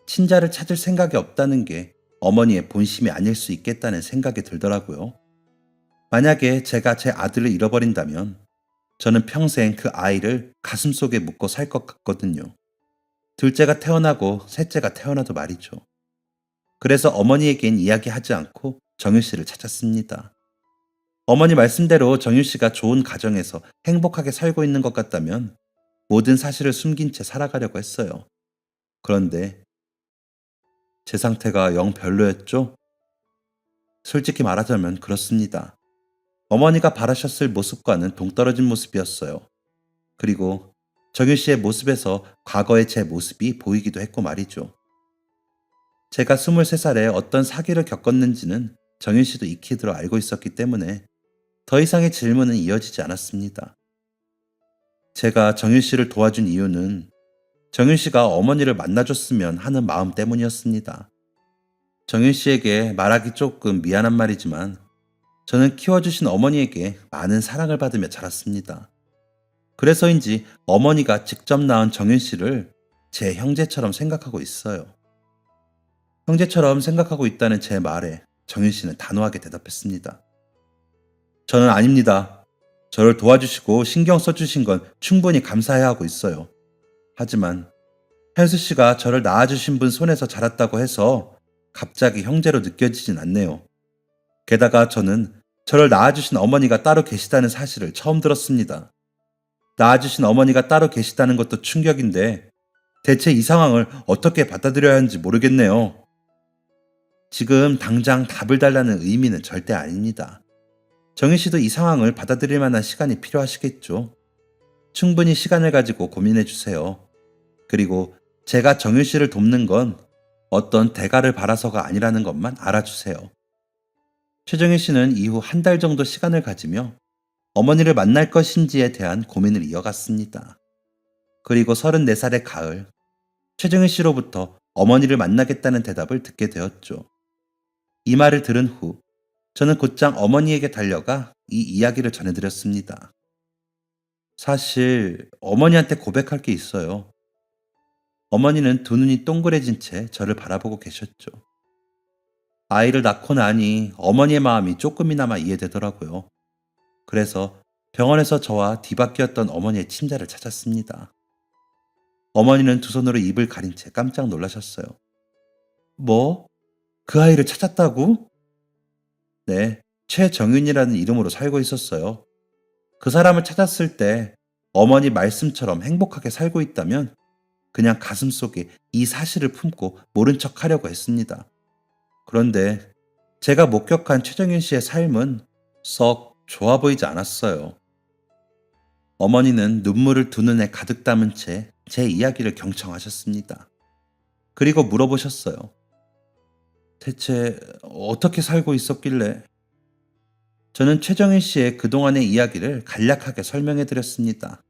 친자를 찾을 생각이 없다는 게 어머니의 본심이 아닐 수 있겠다는 생각이 들더라고요. 만약에 제가 제 아들을 잃어버린다면 저는 평생 그 아이를 가슴속에 묻고 살 것 같거든요. 둘째가 태어나고 셋째가 태어나도 말이죠. 그래서 어머니에겐 이야기하지 않고 정윤 씨를 찾았습니다. 어머니 말씀대로 정윤 씨가 좋은 가정에서 행복하게 살고 있는 것 같다면 모든 사실을 숨긴 채 살아가려고 했어요. 그런데 제 상태가 영 별로였죠? 솔직히 말하자면 그렇습니다. 어머니가 바라셨을 모습과는 동떨어진 모습이었어요. 그리고 정윤 씨의 모습에서 과거의 제 모습이 보이기도 했고 말이죠. 제가 23살에 어떤 사기를 겪었는지는 정윤 씨도 익히 들어 알고 있었기 때문에 더 이상의 질문은 이어지지 않았습니다. 제가 정윤 씨를 도와준 이유는 정윤 씨가 어머니를 만나줬으면 하는 마음 때문이었습니다. 정윤 씨에게 말하기 조금 미안한 말이지만 저는 키워주신 어머니에게 많은 사랑을 받으며 자랐습니다. 그래서인지 어머니가 직접 낳은 정윤 씨를 제 형제처럼 생각하고 있어요. 형제처럼 생각하고 있다는 제 말에 정윤 씨는 단호하게 대답했습니다. 저는 아닙니다. 저를 도와주시고 신경 써주신 건 충분히 감사해야 하고 있어요. 하지만 현수 씨가 저를 낳아주신 분 손에서 자랐다고 해서 갑자기 형제로 느껴지진 않네요. 게다가 저는 저를 낳아주신 어머니가 따로 계시다는 사실을 처음 들었습니다. 낳아주신 어머니가 따로 계시다는 것도 충격인데 대체 이 상황을 어떻게 받아들여야 하는지 모르겠네요. 지금 당장 답을 달라는 의미는 절대 아닙니다. 정희 씨도 이 상황을 받아들일 만한 시간이 필요하시겠죠. 충분히 시간을 가지고 고민해 주세요. 그리고 제가 정윤 씨를 돕는 건 어떤 대가를 바라서가 아니라는 것만 알아주세요. 최정희 씨는 이후 한 달 정도 시간을 가지며 어머니를 만날 것인지에 대한 고민을 이어갔습니다. 그리고 34살의 가을, 최정희 씨로부터 어머니를 만나겠다는 대답을 듣게 되었죠. 이 말을 들은 후 저는 곧장 어머니에게 달려가 이 이야기를 전해드렸습니다. 사실 어머니한테 고백할 게 있어요. 어머니는 두 눈이 동그래진 채 저를 바라보고 계셨죠. 아이를 낳고 나니 어머니의 마음이 조금이나마 이해되더라고요. 그래서 병원에서 저와 뒤바뀌었던 어머니의 친자를 찾았습니다. 어머니는 두 손으로 입을 가린 채 깜짝 놀라셨어요. 뭐? 그 아이를 찾았다고? 네, 최정윤이라는 이름으로 살고 있었어요. 그 사람을 찾았을 때 어머니 말씀처럼 행복하게 살고 있다면 그냥 가슴속에 이 사실을 품고 모른 척 하려고 했습니다. 그런데 제가 목격한 최정윤 씨의 삶은 썩 좋아 보이지 않았어요. 어머니는 눈물을 두 눈에 가득 담은 채 제 이야기를 경청하셨습니다. 그리고 물어보셨어요. 대체 어떻게 살고 있었길래? 저는 최정윤 씨의 그동안의 이야기를 간략하게 설명해 드렸습니다.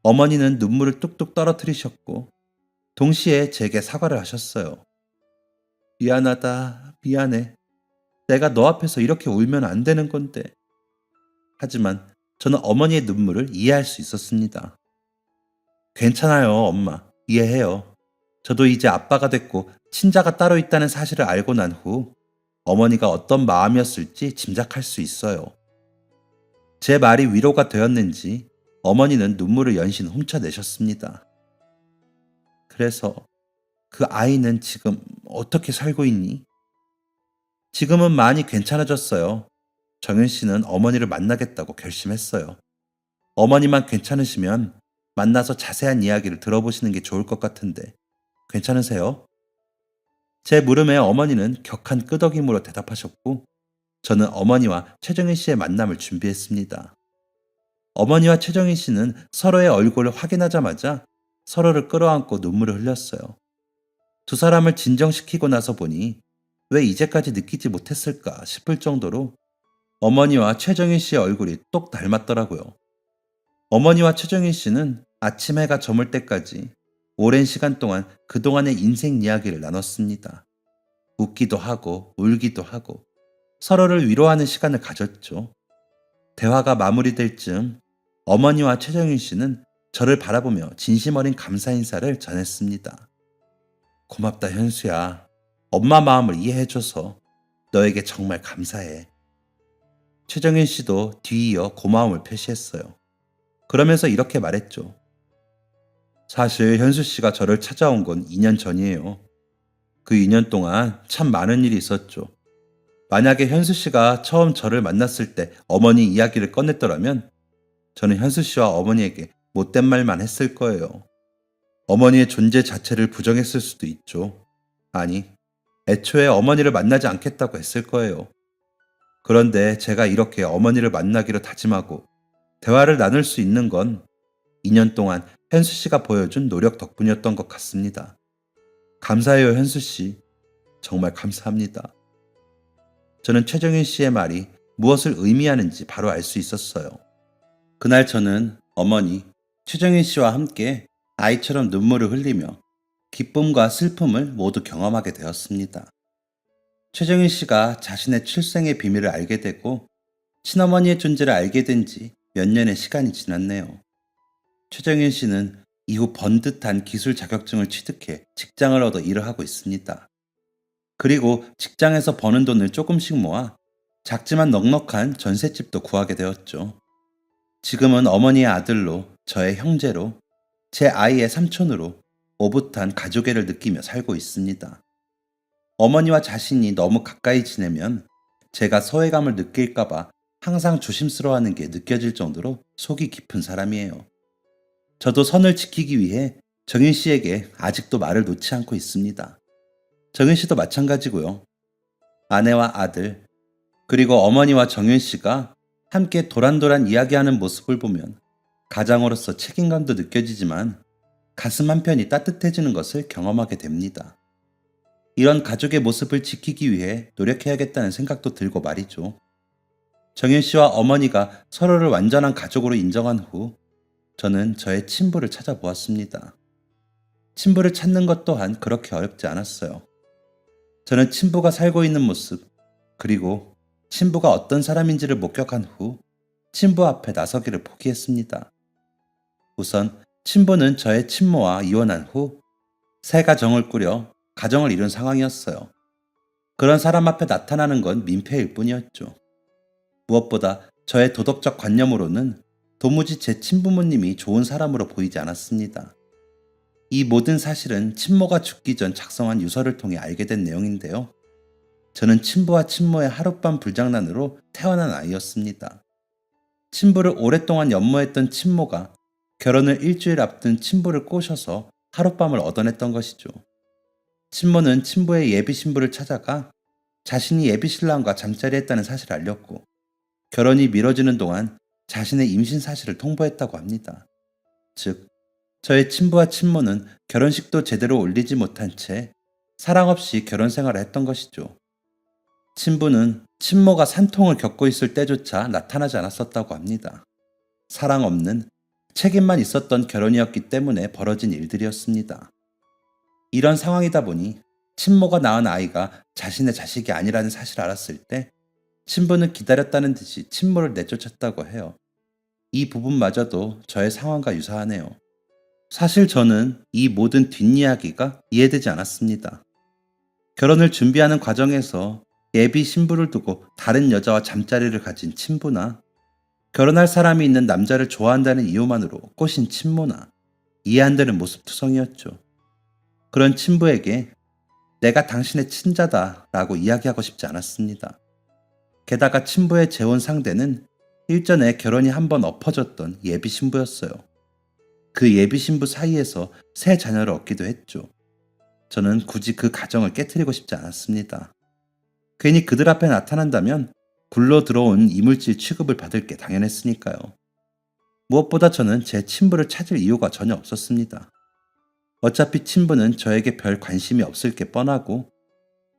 어머니는 눈물을 뚝뚝 떨어뜨리셨고 동시에 제게 사과를 하셨어요. 미안하다, 미안해. 내가 너 앞에서 이렇게 울면 안 되는 건데. 하지만 저는 어머니의 눈물을 이해할 수 있었습니다. 괜찮아요, 엄마. 이해해요. 저도 이제 아빠가 됐고 친자가 따로 있다는 사실을 알고 난 후 어머니가 어떤 마음이었을지 짐작할 수 있어요. 제 말이 위로가 되었는지 어머니는 눈물을 연신 훔쳐내셨습니다. 그래서 그 아이는 지금 어떻게 살고 있니? 지금은 많이 괜찮아졌어요. 정윤 씨는 어머니를 만나겠다고 결심했어요. 어머니만 괜찮으시면 만나서 자세한 이야기를 들어보시는 게 좋을 것 같은데 괜찮으세요? 제 물음에 어머니는 격한 끄덕임으로 대답하셨고 저는 어머니와 최정희 씨의 만남을 준비했습니다. 어머니와 최정희 씨는 서로의 얼굴을 확인하자마자 서로를 끌어안고 눈물을 흘렸어요. 두 사람을 진정시키고 나서 보니 왜 이제까지 느끼지 못했을까 싶을 정도로 어머니와 최정희 씨의 얼굴이 똑 닮았더라고요. 어머니와 최정희 씨는 아침 해가 저물 때까지 오랜 시간 동안 그동안의 인생 이야기를 나눴습니다. 웃기도 하고 울기도 하고 서로를 위로하는 시간을 가졌죠. 대화가 마무리될 즈음 어머니와 최정윤 씨는 저를 바라보며 진심 어린 감사 인사를 전했습니다. 고맙다 현수야. 엄마 마음을 이해해줘서 너에게 정말 감사해. 최정윤 씨도 뒤이어 고마움을 표시했어요. 그러면서 이렇게 말했죠. 사실 현수 씨가 저를 찾아온 건 2년 전이에요. 그 2년 동안 참 많은 일이 있었죠. 만약에 현수 씨가 처음 저를 만났을 때 어머니 이야기를 꺼냈더라면 저는 현수 씨와 어머니에게 못된 말만 했을 거예요. 어머니의 존재 자체를 부정했을 수도 있죠. 아니, 애초에 어머니를 만나지 않겠다고 했을 거예요. 그런데 제가 이렇게 어머니를 만나기로 다짐하고 대화를 나눌 수 있는 건 2년 동안 현수 씨가 보여준 노력 덕분이었던 것 같습니다. 감사해요, 현수 씨. 정말 감사합니다. 저는 최정윤 씨의 말이 무엇을 의미하는지 바로 알 수 있었어요. 그날 저는 어머니, 최정윤 씨와 함께 아이처럼 눈물을 흘리며 기쁨과 슬픔을 모두 경험하게 되었습니다. 최정윤 씨가 자신의 출생의 비밀을 알게 되고 친어머니의 존재를 알게 된 지 몇 년의 시간이 지났네요. 최정윤 씨는 이후 번듯한 기술 자격증을 취득해 직장을 얻어 일을 하고 있습니다. 그리고 직장에서 버는 돈을 조금씩 모아 작지만 넉넉한 전셋집도 구하게 되었죠. 지금은 어머니의 아들로, 저의 형제로, 제 아이의 삼촌으로 오붓한 가족애를 느끼며 살고 있습니다. 어머니와 자신이 너무 가까이 지내면 제가 소외감을 느낄까봐 항상 조심스러워하는 게 느껴질 정도로 속이 깊은 사람이에요. 저도 선을 지키기 위해 정윤 씨에게 아직도 말을 놓지 않고 있습니다. 정윤 씨도 마찬가지고요. 아내와 아들, 그리고 어머니와 정윤 씨가 함께 도란도란 이야기하는 모습을 보면 가장으로서 책임감도 느껴지지만 가슴 한편이 따뜻해지는 것을 경험하게 됩니다. 이런 가족의 모습을 지키기 위해 노력해야겠다는 생각도 들고 말이죠. 정윤 씨와 어머니가 서로를 완전한 가족으로 인정한 후 저는 저의 친부를 찾아보았습니다. 친부를 찾는 것 또한 그렇게 어렵지 않았어요. 저는 친부가 살고 있는 모습, 그리고 친부가 어떤 사람인지를 목격한 후 친부 앞에 나서기를 포기했습니다. 우선 친부는 저의 친모와 이혼한 후 새 가정을 꾸려 가정을 이룬 상황이었어요. 그런 사람 앞에 나타나는 건 민폐일 뿐이었죠. 무엇보다 저의 도덕적 관념으로는 도무지 제 친부모님이 좋은 사람으로 보이지 않았습니다. 이 모든 사실은 친모가 죽기 전 작성한 유서를 통해 알게 된 내용인데요. 저는 친부와 친모의 하룻밤 불장난으로 태어난 아이였습니다. 친부를 오랫동안 연모했던 친모가 결혼을 일주일 앞둔 친부를 꼬셔서 하룻밤을 얻어냈던 것이죠. 친모는 친부의 예비 신부를 찾아가 자신이 예비 신랑과 잠자리했다는 사실을 알렸고, 결혼이 미뤄지는 동안 자신의 임신 사실을 통보했다고 합니다. 즉, 저의 친부와 친모는 결혼식도 제대로 올리지 못한 채 사랑 없이 결혼 생활을 했던 것이죠. 친부는 친모가 산통을 겪고 있을 때조차 나타나지 않았었다고 합니다. 사랑 없는 책임만 있었던 결혼이었기 때문에 벌어진 일들이었습니다. 이런 상황이다 보니 친모가 낳은 아이가 자신의 자식이 아니라는 사실을 알았을 때 친부는 기다렸다는 듯이 친모를 내쫓았다고 해요. 이 부분마저도 저의 상황과 유사하네요. 사실 저는 이 모든 뒷이야기가 이해되지 않았습니다. 결혼을 준비하는 과정에서 예비 신부를 두고 다른 여자와 잠자리를 가진 친부나, 결혼할 사람이 있는 남자를 좋아한다는 이유만으로 꼬신 친모나, 이해 안 되는 모습 투성이었죠. 그런 친부에게 내가 당신의 친자다 라고 이야기하고 싶지 않았습니다. 게다가 친부의 재혼 상대는 일전에 결혼이 한번 엎어졌던 예비 신부였어요. 그 예비 신부 사이에서 새 자녀를 얻기도 했죠. 저는 굳이 그 가정을 깨트리고 싶지 않았습니다. 괜히 그들 앞에 나타난다면 굴러 들어온 이물질 취급을 받을 게 당연했으니까요. 무엇보다 저는 제 친부를 찾을 이유가 전혀 없었습니다. 어차피 친부는 저에게 별 관심이 없을 게 뻔하고,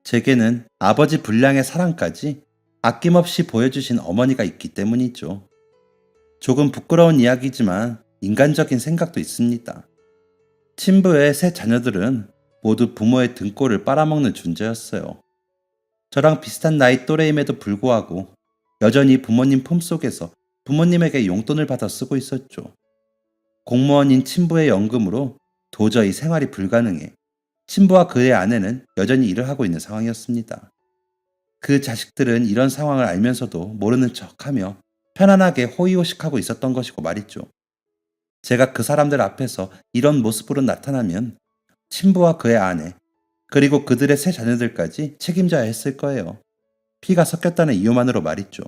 제게는 아버지 분량의 사랑까지 아낌없이 보여주신 어머니가 있기 때문이죠. 조금 부끄러운 이야기지만 인간적인 생각도 있습니다. 친부의 세 자녀들은 모두 부모의 등골을 빨아먹는 존재였어요. 저랑 비슷한 나이 또래임에도 불구하고 여전히 부모님 품속에서 부모님에게 용돈을 받아 쓰고 있었죠. 공무원인 친부의 연금으로 도저히 생활이 불가능해 친부와 그의 아내는 여전히 일을 하고 있는 상황이었습니다. 그 자식들은 이런 상황을 알면서도 모르는 척하며 편안하게 호의호식하고 있었던 것이고 말이죠. 제가 그 사람들 앞에서 이런 모습으로 나타나면 친부와 그의 아내, 그리고 그들의 세 자녀들까지 책임져야 했을 거예요. 피가 섞였다는 이유만으로 말이죠.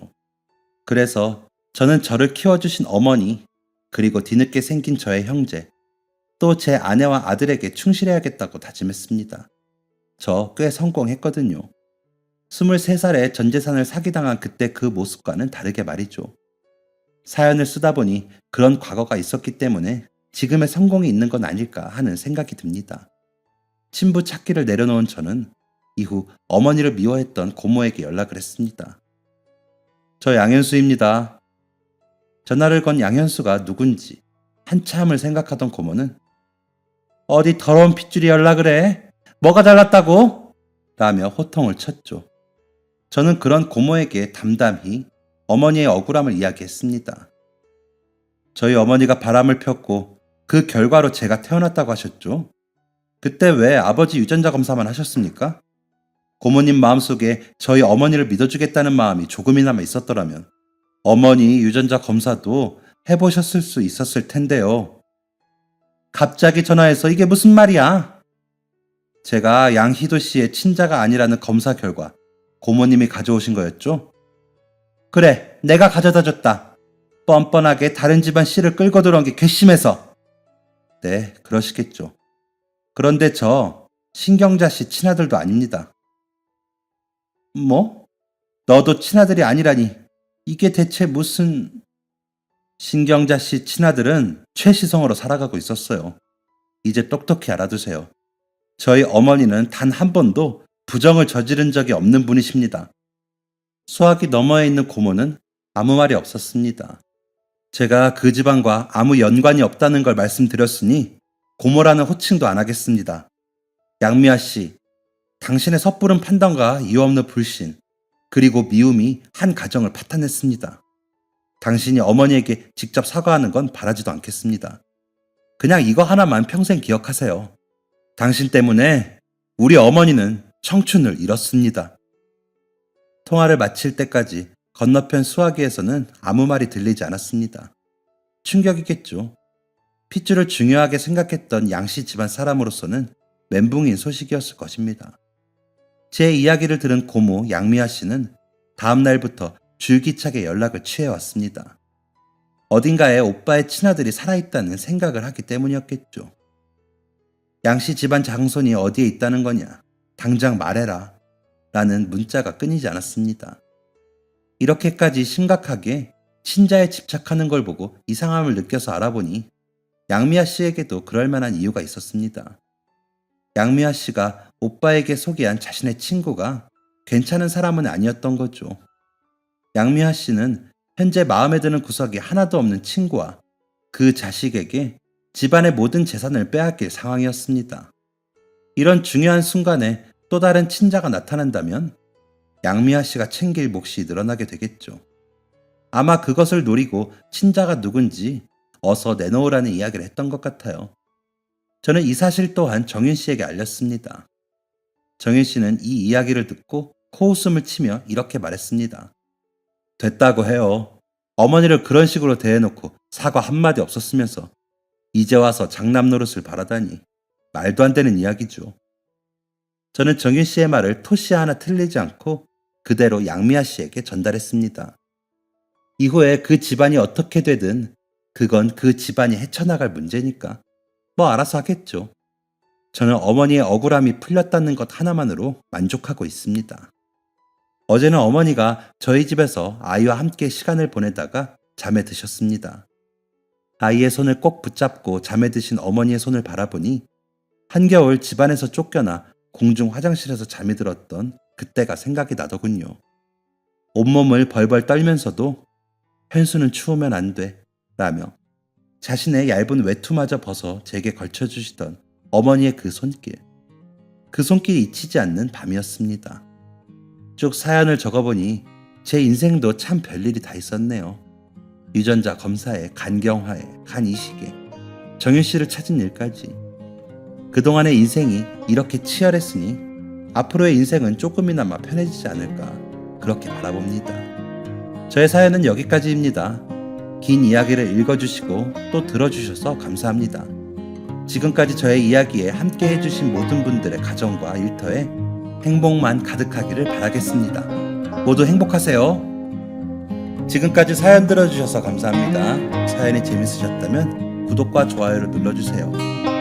그래서 저는 저를 키워주신 어머니, 그리고 뒤늦게 생긴 저의 형제, 또 제 아내와 아들에게 충실해야겠다고 다짐했습니다. 저 꽤 성공했거든요. 23살에 전 재산을 사기당한 그때 그 모습과는 다르게 말이죠. 사연을 쓰다 보니 그런 과거가 있었기 때문에 지금의 성공이 있는 건 아닐까 하는 생각이 듭니다. 친부 찾기를 내려놓은 저는 이후 어머니를 미워했던 고모에게 연락을 했습니다. 저 양현수입니다. 전화를 건 양현수가 누군지 한참을 생각하던 고모는 어디 더러운 핏줄이 연락을 해? 뭐가 잘났다고? 라며 호통을 쳤죠. 저는 그런 고모에게 담담히 어머니의 억울함을 이야기했습니다. 저희 어머니가 바람을 폈고 그 결과로 제가 태어났다고 하셨죠. 그때 왜 아버지 유전자 검사만 하셨습니까? 고모님 마음속에 저희 어머니를 믿어주겠다는 마음이 조금이나마 있었더라면 어머니 유전자 검사도 해보셨을 수 있었을 텐데요. 갑자기 전화해서 이게 무슨 말이야? 제가 양희도 씨의 친자가 아니라는 검사 결과 고모님이 가져오신 거였죠? 그래, 내가 가져다 줬다. 뻔뻔하게 다른 집안 씨를 끌고 들어온 게 괘씸해서. 네, 그러시겠죠. 그런데 저 신경자 씨 친아들도 아닙니다. 뭐? 너도 친아들이 아니라니 이게 대체 무슨... 신경자 씨 친아들은 최시성으로 살아가고 있었어요. 이제 똑똑히 알아두세요. 저희 어머니는 단 한 번도 부정을 저지른 적이 없는 분이십니다. 수학이 너머에 있는 고모는 아무 말이 없었습니다. 제가 그 집안과 아무 연관이 없다는 걸 말씀드렸으니 고모라는 호칭도 안 하겠습니다. 양미아 씨, 당신의 섣부른 판단과 이유 없는 불신, 그리고 미움이 한 가정을 파탄냈습니다. 당신이 어머니에게 직접 사과하는 건 바라지도 않겠습니다. 그냥 이거 하나만 평생 기억하세요. 당신 때문에 우리 어머니는 청춘을 잃었습니다. 통화를 마칠 때까지 건너편 수화기에서는 아무 말이 들리지 않았습니다. 충격이겠죠. 핏줄을 중요하게 생각했던 양씨 집안 사람으로서는 멘붕인 소식이었을 것입니다. 제 이야기를 들은 고모 양미아 씨는 다음 날부터 줄기차게 연락을 취해왔습니다. 어딘가에 오빠의 친아들이 살아있다는 생각을 하기 때문이었겠죠. 양씨 집안 장손이 어디에 있다는 거냐? 당장 말해라. 라는 문자가 끊이지 않았습니다. 이렇게까지 심각하게 친자에 집착하는 걸 보고 이상함을 느껴서 알아보니 양미아 씨에게도 그럴 만한 이유가 있었습니다. 양미아 씨가 오빠에게 소개한 자신의 친구가 괜찮은 사람은 아니었던 거죠. 양미아 씨는 현재 마음에 드는 구석이 하나도 없는 친구와 그 자식에게 집안의 모든 재산을 빼앗길 상황이었습니다. 이런 중요한 순간에 또 다른 친자가 나타난다면 양미아 씨가 챙길 몫이 늘어나게 되겠죠. 아마 그것을 노리고 친자가 누군지 어서 내놓으라는 이야기를 했던 것 같아요. 저는 이 사실 또한 정윤 씨에게 알렸습니다. 정윤 씨는 이 이야기를 듣고 코웃음을 치며 이렇게 말했습니다. 됐다고 해요. 어머니를 그런 식으로 대해놓고 사과 한마디 없었으면서 이제 와서 장남 노릇을 바라다니 말도 안 되는 이야기죠. 저는 정윤 씨의 말을 토시 하나 틀리지 않고 그대로 양미아 씨에게 전달했습니다. 이후에 그 집안이 어떻게 되든 그건 그 집안이 헤쳐나갈 문제니까 뭐 알아서 하겠죠. 저는 어머니의 억울함이 풀렸다는 것 하나만으로 만족하고 있습니다. 어제는 어머니가 저희 집에서 아이와 함께 시간을 보내다가 잠에 드셨습니다. 아이의 손을 꼭 붙잡고 잠에 드신 어머니의 손을 바라보니 한겨울 집안에서 쫓겨나 공중 화장실에서 잠이 들었던 그때가 생각이 나더군요. 온몸을 벌벌 떨면서도 현수는 추우면 안 돼 라며 자신의 얇은 외투마저 벗어 제게 걸쳐주시던 어머니의 그 손길. 그 손길이 잊히지 않는 밤이었습니다. 쭉 사연을 적어보니 제 인생도 참 별일이 다 있었네요. 유전자 검사에 간경화에 간이식에 정윤 씨를 찾은 일까지. 그동안의 인생이 이렇게 치열했으니 앞으로의 인생은 조금이나마 편해지지 않을까 그렇게 바라봅니다. 저의 사연은 여기까지입니다. 긴 이야기를 읽어주시고 또 들어주셔서 감사합니다. 지금까지 저의 이야기에 함께 해주신 모든 분들의 가정과 일터에 행복만 가득하기를 바라겠습니다. 모두 행복하세요. 지금까지 사연 들어주셔서 감사합니다. 사연이 재밌으셨다면 구독과 좋아요를 눌러주세요.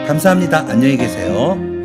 감사합니다. 안녕히 계세요.